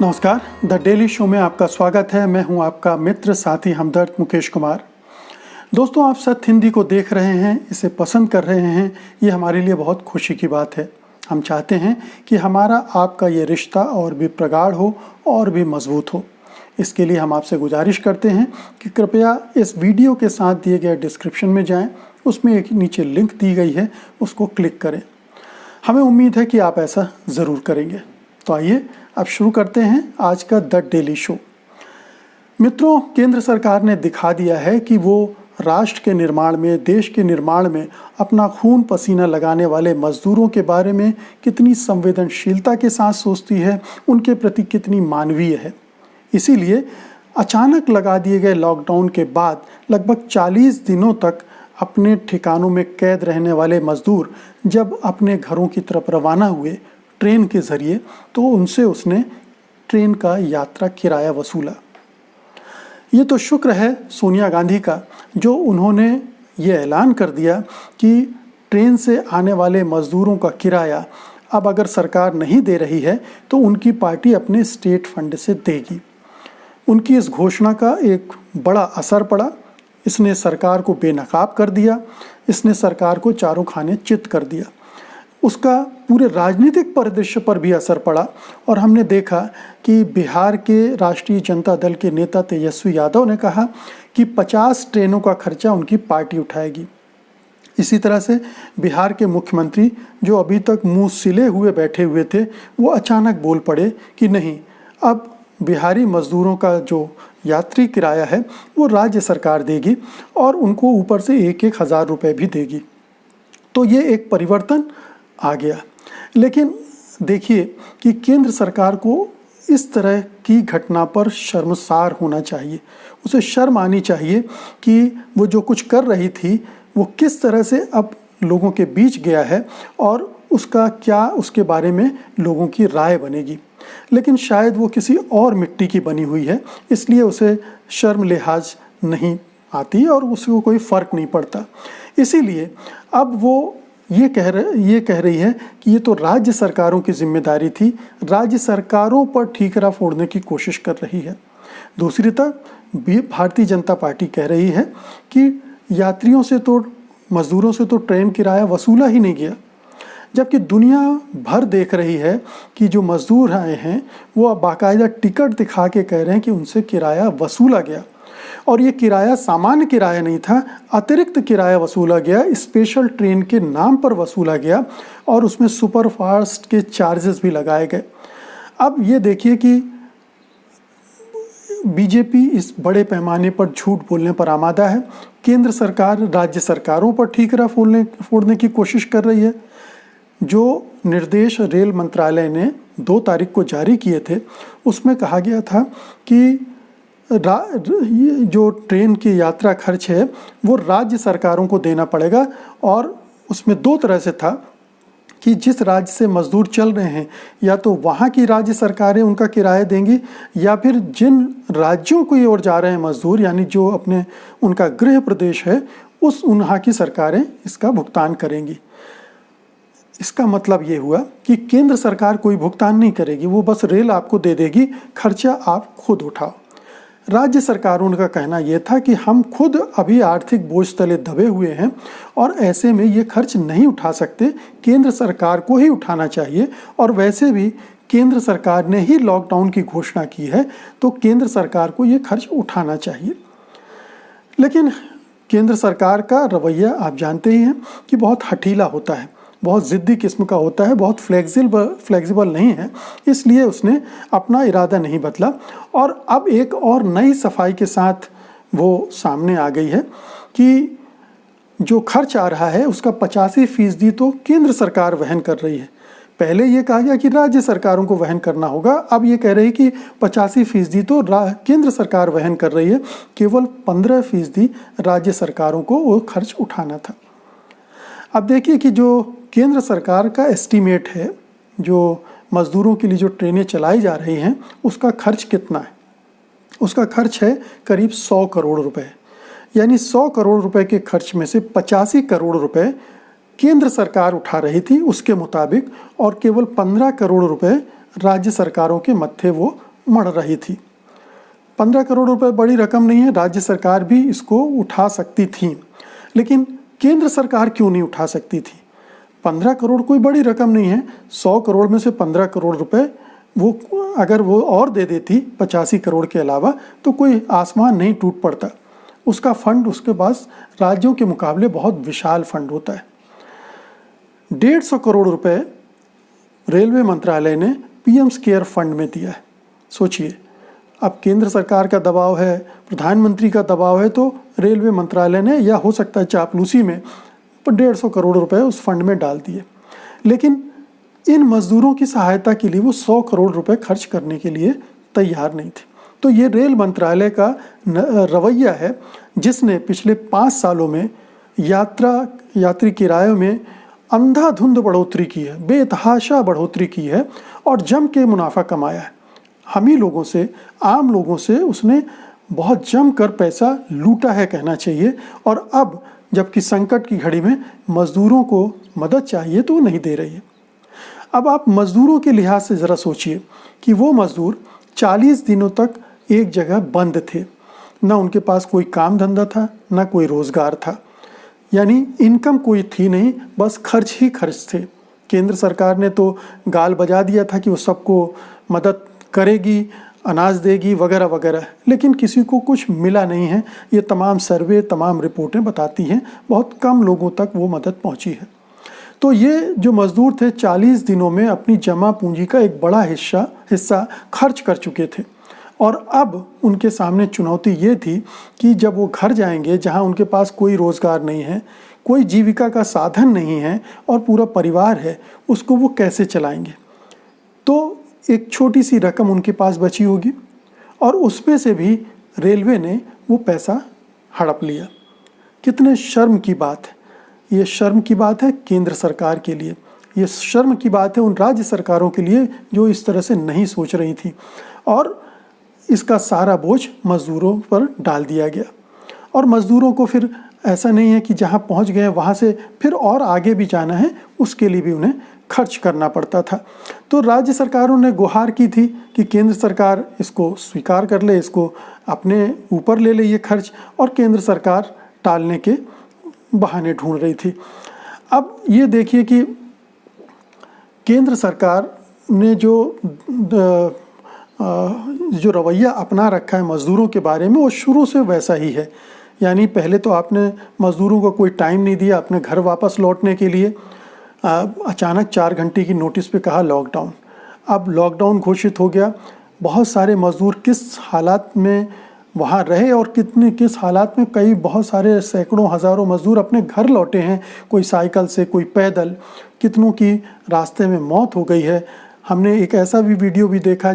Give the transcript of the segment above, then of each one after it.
नमस्कार, the daily show में आपका स्वागत है। मैं हूं आपका मित्र साथी हमदर्द मुकेश कुमार। दोस्तों, आप सत्य हिंदी को देख रहे हैं, इसे पसंद कर रहे हैं, ये हमारे लिए बहुत खुशी की बात है। हम चाहते हैं कि हमारा आपका ये रिश्ता और भी प्रगाढ़ हो और भी मजबूत हो। इसके लिए हम आपसे गुजारिश करते हैं कि कृपया इस वीडियो के साथ दिए गए डिस्क्रिप्शन में जाएं, उसमें एक नीचे लिंक दी गई है, उसको क्लिक करें। हमें उम्मीद है कि आप ऐसा ज़रूर करेंगे। तो आइए अब शुरू करते हैं आज का द डेली शो। मित्रों, केंद्र सरकार ने दिखा दिया है कि वो राष्ट्र के निर्माण में, देश के निर्माण में अपना खून पसीना लगाने वाले मजदूरों के बारे में कितनी संवेदनशीलता के साथ सोचती है, उनके प्रति कितनी मानवीय है। इसीलिए अचानक लगा दिए गए लॉकडाउन के बाद लगभग 40 दिनों तक अपने ठिकानों में कैद रहने वाले मजदूर जब अपने घरों की तरफ रवाना हुए ट्रेन के ज़रिए, तो उनसे उसने ट्रेन का यात्रा किराया वसूला। ये तो शुक्र है सोनिया गांधी का, जो उन्होंने ये ऐलान कर दिया कि ट्रेन से आने वाले मज़दूरों का किराया अब अगर सरकार नहीं दे रही है तो उनकी पार्टी अपने स्टेट फंड से देगी। उनकी इस घोषणा का एक बड़ा असर पड़ा। इसने सरकार को बेनकाब कर दिया, इसने सरकार को चारों खाने चित कर दिया। उसका पूरे राजनीतिक परिदृश्य पर भी असर पड़ा और हमने देखा कि बिहार के राष्ट्रीय जनता दल के नेता तेजस्वी यादव ने कहा कि 50 ट्रेनों का खर्चा उनकी पार्टी उठाएगी। इसी तरह से बिहार के मुख्यमंत्री, जो अभी तक मुंह सिले हुए बैठे हुए थे, वो अचानक बोल पड़े कि नहीं, अब बिहारी मजदूरों का जो यात्री किराया है वो राज्य सरकार देगी और उनको ऊपर से 1-1 हज़ार रुपये भी देगी। तो ये एक परिवर्तन आ गया। लेकिन देखिए कि केंद्र सरकार को इस तरह की घटना पर शर्मसार होना चाहिए। उसे शर्म आनी चाहिए कि वो जो कुछ कर रही थी वो किस तरह से अब लोगों के बीच गया है और उसका क्या, उसके बारे में लोगों की राय बनेगी। लेकिन शायद वो किसी और मिट्टी की बनी हुई है, इसलिए उसे शर्म लिहाज नहीं आती और उसको कोई फ़र्क नहीं पड़ता। इसीलिए अब वो ये कह रही है कि ये तो राज्य सरकारों की जिम्मेदारी थी, राज्य सरकारों पर ठीकरा फोड़ने की कोशिश कर रही है। दूसरी तरफ भारतीय जनता पार्टी कह रही है कि यात्रियों से तो, मजदूरों से तो ट्रेन किराया वसूला ही नहीं गया, जबकि दुनिया भर देख रही है कि जो मजदूर आए हैं वो बाकायदा टिकट दिखा के कह रहे हैं कि उनसे किराया वसूला गया। और ये किराया सामान्य किराया नहीं था, अतिरिक्त किराया वसूला गया, स्पेशल ट्रेन के नाम पर वसूला गया और उसमें सुपर फास्ट के चार्जेस भी लगाए गए। अब ये देखिए कि बीजेपी इस बड़े पैमाने पर झूठ बोलने पर आमादा है। केंद्र सरकार राज्य सरकारों पर ठीकरा फोड़ने की कोशिश कर रही है। जो निर्देश रेल मंत्रालय ने 2 तारीख को जारी किए थे, उसमें कहा गया था कि जो ट्रेन की यात्रा खर्च है वो राज्य सरकारों को देना पड़ेगा। और उसमें 2 तरह से था कि जिस राज्य से मजदूर चल रहे हैं, या तो वहाँ की राज्य सरकारें उनका किराया देंगी, या फिर जिन राज्यों की ओर जा रहे हैं मजदूर, यानी जो अपने उनका गृह प्रदेश है, वहाँ की सरकारें इसका भुगतान करेंगी। इसका मतलब ये हुआ कि केंद्र सरकार कोई भुगतान नहीं करेगी, वो बस रेल आपको दे देगी, खर्चा आप खुद उठाओ। राज्य सरकारों का कहना यह था कि हम खुद अभी आर्थिक बोझ तले दबे हुए हैं और ऐसे में ये खर्च नहीं उठा सकते, केंद्र सरकार को ही उठाना चाहिए। और वैसे भी केंद्र सरकार ने ही लॉकडाउन की घोषणा की है, तो केंद्र सरकार को ये खर्च उठाना चाहिए। लेकिन केंद्र सरकार का रवैया आप जानते ही हैं कि बहुत हठीला होता है, बहुत ज़िद्दी किस्म का होता है, बहुत फ्लेक्सिबल नहीं है। इसलिए उसने अपना इरादा नहीं बदला और अब एक और नई सफाई के साथ वो सामने आ गई है कि जो खर्च आ रहा है उसका 85% तो केंद्र सरकार वहन कर रही है। पहले ये कहा गया कि राज्य सरकारों को वहन करना होगा, अब ये कह रही है कि 85% तो केंद्र सरकार वहन कर रही है, केवल 15% राज्य सरकारों को वो खर्च उठाना था। अब देखिए कि जो केंद्र सरकार का एस्टीमेट है, जो मज़दूरों के लिए जो ट्रेनें चलाई जा रही हैं, उसका खर्च कितना है? उसका खर्च है करीब 100 करोड़ रुपए। यानी 100 करोड़ रुपए के खर्च में से 85 करोड़ रुपए केंद्र सरकार उठा रही थी उसके मुताबिक, और केवल 15 करोड़ रुपए राज्य सरकारों के मत्थे वो मढ़ रही थी। 15 करोड़ रुपए बड़ी रकम नहीं है, राज्य सरकार भी इसको उठा सकती थी, लेकिन केंद्र सरकार क्यों नहीं उठा सकती थी? 15 करोड़ कोई बड़ी रकम नहीं है। 100 करोड़ में से 15 करोड़ रुपए वो अगर वो और दे देती 85 करोड़ के अलावा, तो कोई आसमान नहीं टूट पड़ता। उसका फंड उसके पास राज्यों के मुकाबले बहुत विशाल फंड होता है। 150 करोड़ रुपए रेलवे मंत्रालय ने पीएम केयर फंड में दिया है। सोचिए, अब केंद्र सरकार का दबाव है, प्रधानमंत्री का दबाव है, तो रेलवे मंत्रालय ने, या हो सकता है चापलूसी में, 150 करोड़ रुपए उस फंड में डाल दिए। लेकिन इन मजदूरों की सहायता के लिए वो 100 करोड़ रुपए खर्च करने के लिए तैयार नहीं थे। तो ये रेल मंत्रालय का रवैया है, जिसने पिछले 5 सालों में यात्री किरायों में अंधाधुंध बढ़ोतरी की है, बेतहाशा बढ़ोतरी की है और जम के मुनाफा कमाया है। हम ही लोगों से, आम लोगों से उसने बहुत जम कर पैसा लूटा है कहना चाहिए। और अब जबकि संकट की घड़ी में मजदूरों को मदद चाहिए तो वो नहीं दे रही है। अब आप मजदूरों के लिहाज से ज़रा सोचिए कि वो मजदूर 40 दिनों तक एक जगह बंद थे, ना उनके पास कोई काम धंधा था, ना कोई रोज़गार था, यानी इनकम कोई थी नहीं, बस खर्च ही खर्च थे। केंद्र सरकार ने तो गाल बजा दिया था कि वो सबको मदद करेगी, अनाज देगी वगैरह वगैरह, लेकिन किसी को कुछ मिला नहीं है। ये तमाम सर्वे, तमाम रिपोर्टें बताती हैं, बहुत कम लोगों तक वो मदद पहुंची है। तो ये जो मजदूर थे 40 दिनों में अपनी जमा पूंजी का एक बड़ा हिस्सा खर्च कर चुके थे। और अब उनके सामने चुनौती ये थी कि जब वो घर जाएंगे जहां उनके पास कोई रोज़गार नहीं है, कोई जीविका का साधन नहीं है और पूरा परिवार है, उसको वो कैसे चलाएंगे? तो एक छोटी सी रकम उनके पास बची होगी और उसमें से भी रेलवे ने वो पैसा हड़प लिया। कितने शर्म की बात है! ये शर्म की बात है केंद्र सरकार के लिए, ये शर्म की बात है उन राज्य सरकारों के लिए जो इस तरह से नहीं सोच रही थी। और इसका सारा बोझ मज़दूरों पर डाल दिया गया। और मज़दूरों को फिर ऐसा नहीं है कि जहां पहुंच गए वहां से फिर और आगे भी जाना है, उसके लिए भी उन्हें खर्च करना पड़ता था। तो राज्य सरकारों ने गुहार की थी कि केंद्र सरकार इसको स्वीकार कर ले, इसको अपने ऊपर ले ले ये खर्च, और केंद्र सरकार टालने के बहाने ढूंढ रही थी। अब ये देखिए कि केंद्र सरकार ने जो रवैया अपना रखा है मज़दूरों के बारे में, वो शुरू से वैसा ही है। यानी पहले तो आपने मज़दूरों को कोई टाइम नहीं दिया अपने घर वापस लौटने के लिए। अचानक 4 घंटे की नोटिस पे कहा लॉकडाउन। अब लॉकडाउन घोषित हो गया। बहुत सारे मज़दूर किस हालात में वहाँ रहे और किस हालात में, कई बहुत सारे सैकड़ों हज़ारों मज़दूर अपने घर लौटे हैं, कोई साइकिल से, कोई पैदल, कितनों की रास्ते में मौत हो गई है। हमने एक ऐसा भी वीडियो भी देखा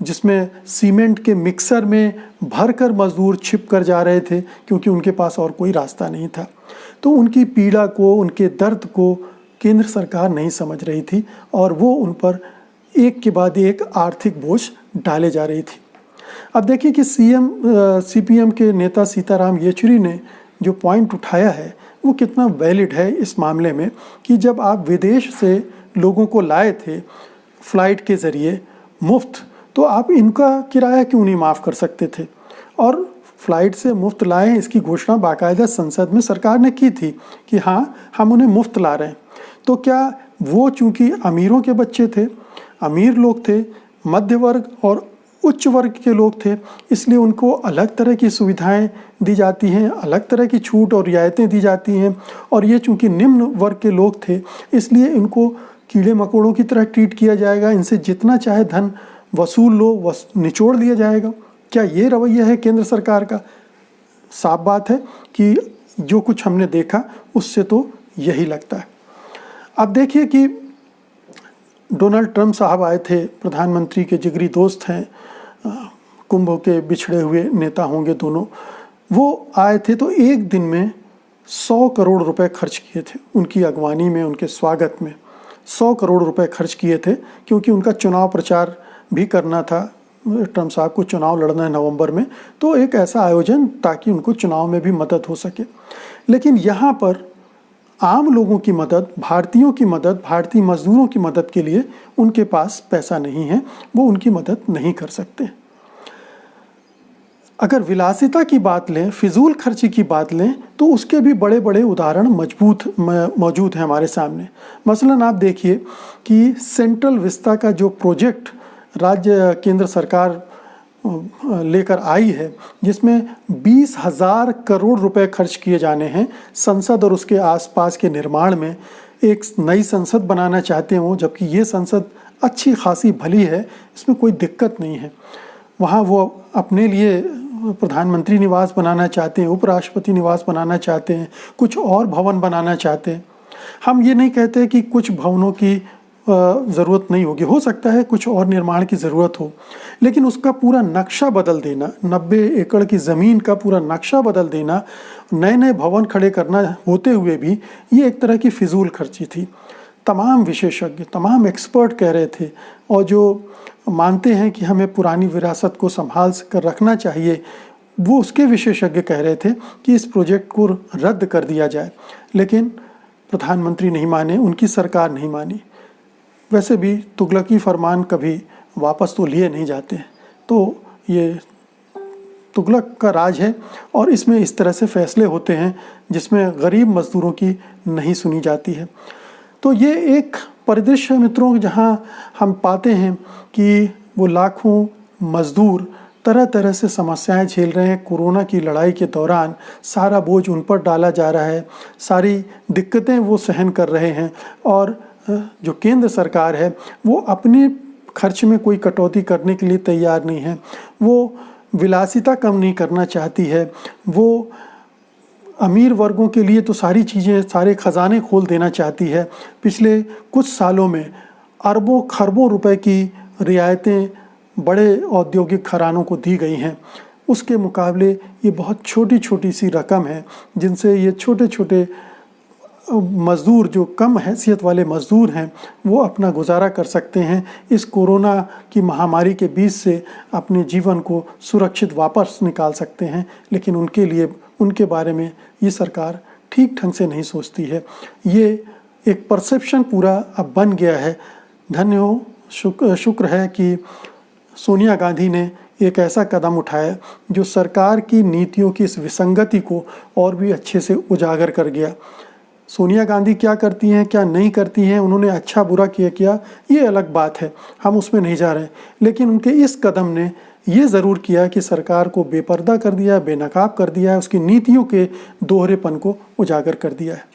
जिसमें सीमेंट के मिक्सर में भरकर मज़दूर छिप कर जा रहे थे क्योंकि उनके पास और कोई रास्ता नहीं था। तो उनकी पीड़ा को, उनके दर्द को केंद्र सरकार नहीं समझ रही थी और वो उन पर एक के बाद एक आर्थिक बोझ डाले जा रही थी। अब देखिए कि सीपीएम के नेता सीताराम येचुरी ने जो पॉइंट उठाया है वो कितना वैलिड है इस मामले में कि जब आप विदेश से लोगों को लाए थे फ़्लाइट के ज़रिए मुफ्त, तो आप इनका किराया क्यों नहीं माफ़ कर सकते थे? और फ़्लाइट से मुफ्त लाए, इसकी घोषणा बाकायदा संसद में सरकार ने की थी कि हाँ, हम उन्हें मुफ्त ला रहे हैं। तो क्या वो चूँकि अमीरों के बच्चे थे, अमीर लोग थे, मध्य वर्ग और उच्च वर्ग के लोग थे, इसलिए उनको अलग तरह की सुविधाएं दी जाती हैं, अलग तरह की छूट और रियायतें दी जाती हैं। और ये चूँकि निम्न वर्ग के लोग थे, इसलिए इनको कीड़े मकोड़ों की तरह ट्रीट किया जाएगा, इनसे जितना चाहे धन वसूल लो, निचोड़ लिया जाएगा। क्या ये रवैया है केंद्र सरकार का? साफ बात है कि जो कुछ हमने देखा उससे तो यही लगता है। अब देखिए कि डोनाल्ड ट्रंप साहब आए थे, प्रधानमंत्री के जिगरी दोस्त हैं, कुंभ के बिछड़े हुए नेता होंगे दोनों। वो आए थे तो एक दिन में 100 करोड़ रुपए खर्च किए थे उनकी अगवानी में, उनके स्वागत में 100 करोड़ रुपए खर्च किए थे, क्योंकि उनका चुनाव प्रचार भी करना था। ट्रंप साहब को चुनाव लड़ना है नवंबर में, तो एक ऐसा आयोजन ताकि उनको चुनाव में भी मदद हो सके। लेकिन यहाँ पर आम लोगों की मदद, भारतीयों की मदद, भारतीय मजदूरों की मदद के लिए उनके पास पैसा नहीं है, वो उनकी मदद नहीं कर सकते। अगर विलासिता की बात लें, फिजूल खर्ची की बात लें, तो उसके भी बड़े बड़े उदाहरण मौजूद हैं हमारे सामने। मसलन आप देखिए कि सेंट्रल विस्ता का जो प्रोजेक्ट राज्य केंद्र सरकार लेकर आई है, जिसमें 20,000 करोड़ रुपए खर्च किए जाने हैं संसद और उसके आसपास के निर्माण में। एक नई संसद बनाना चाहते हो, जबकि ये संसद अच्छी खासी भली है, इसमें कोई दिक्कत नहीं है। वहाँ वो अपने लिए प्रधानमंत्री निवास बनाना चाहते हैं, उपराष्ट्रपति निवास बनाना चाहते हैं, कुछ और भवन बनाना चाहते हैं। हम ये नहीं कहते कि कुछ भवनों की ज़रूरत नहीं होगी, हो सकता है कुछ और निर्माण की ज़रूरत हो, लेकिन उसका पूरा नक्शा बदल देना, 90 एकड़ की ज़मीन का पूरा नक्शा बदल देना, नए नए भवन खड़े करना होते हुए भी ये एक तरह की फिजूल खर्ची थी। तमाम विशेषज्ञ, तमाम एक्सपर्ट कह रहे थे, और जो मानते हैं कि हमें पुरानी विरासत को संभाल कर रखना चाहिए, वो उसके विशेषज्ञ कह रहे थे कि इस प्रोजेक्ट को रद्द कर दिया जाए। लेकिन प्रधानमंत्री नहीं माने, उनकी सरकार नहीं मानी। वैसे भी तुगलकी फरमान कभी वापस तो लिए नहीं जाते हैं, तो ये तुगलक का राज है और इसमें इस तरह से फैसले होते हैं जिसमें गरीब मजदूरों की नहीं सुनी जाती है। तो ये एक परिदृश्य है मित्रों, जहाँ हम पाते हैं कि वो लाखों मजदूर तरह तरह से समस्याएं झेल रहे हैं। कोरोना की लड़ाई के दौरान सारा बोझ उन पर डाला जा रहा है, सारी दिक्कतें वो सहन कर रहे हैं, और जो केंद्र सरकार है वो अपने खर्च में कोई कटौती करने के लिए तैयार नहीं है। वो विलासिता कम नहीं करना चाहती है, वो अमीर वर्गों के लिए तो सारी चीज़ें, सारे ख़जाने खोल देना चाहती है। पिछले कुछ सालों में अरबों खरबों रुपए की रियायतें बड़े औद्योगिक घरानों को दी गई हैं। उसके मुकाबले ये बहुत छोटी छोटी सी रकम है जिनसे ये छोटे छोटे मज़दूर, जो कम हैसियत वाले मज़दूर हैं, वो अपना गुजारा कर सकते हैं। इस कोरोना की महामारी के बीच से अपने जीवन को सुरक्षित वापस निकाल सकते हैं। लेकिन उनके लिए, उनके बारे में ये सरकार ठीक ढंग से नहीं सोचती है। ये एक परसेप्शन पूरा अब बन गया है। धन्य हो, शुक्र है कि सोनिया गांधी ने एक ऐसा कदम उठाया जो सरकार की नीतियों की इस विसंगति को और भी अच्छे से उजागर कर गया। सोनिया गांधी क्या करती हैं, क्या नहीं करती हैं, उन्होंने अच्छा बुरा किया, ये अलग बात है, हम उसमें नहीं जा रहे हैं। लेकिन उनके इस कदम ने ये ज़रूर किया कि सरकार को बेपर्दा कर दिया, बेनकाब कर दिया है, उसकी नीतियों के दोहरेपन को उजागर कर दिया है।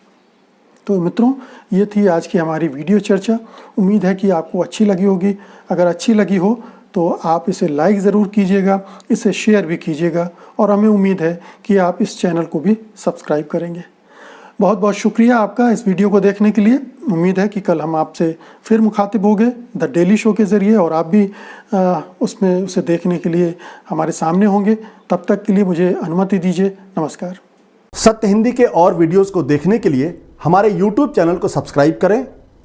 तो मित्रों, ये थी आज की हमारी वीडियो चर्चा। उम्मीद है कि आपको अच्छी लगी होगी। अगर अच्छी लगी हो तो आप इसे लाइक ज़रूर कीजिएगा, इसे शेयर भी कीजिएगा, और हमें उम्मीद है कि आप इस चैनल को भी सब्सक्राइब करेंगे। बहुत बहुत शुक्रिया आपका इस वीडियो को देखने के लिए। उम्मीद है कि कल हम आपसे फिर मुखातिब होंगे द डेली शो के ज़रिए, और आप भी उसमें उसे देखने के लिए हमारे सामने होंगे। तब तक के लिए मुझे अनुमति दीजिए। नमस्कार। सत्य हिंदी के और वीडियोस को देखने के लिए हमारे YouTube चैनल को सब्सक्राइब करें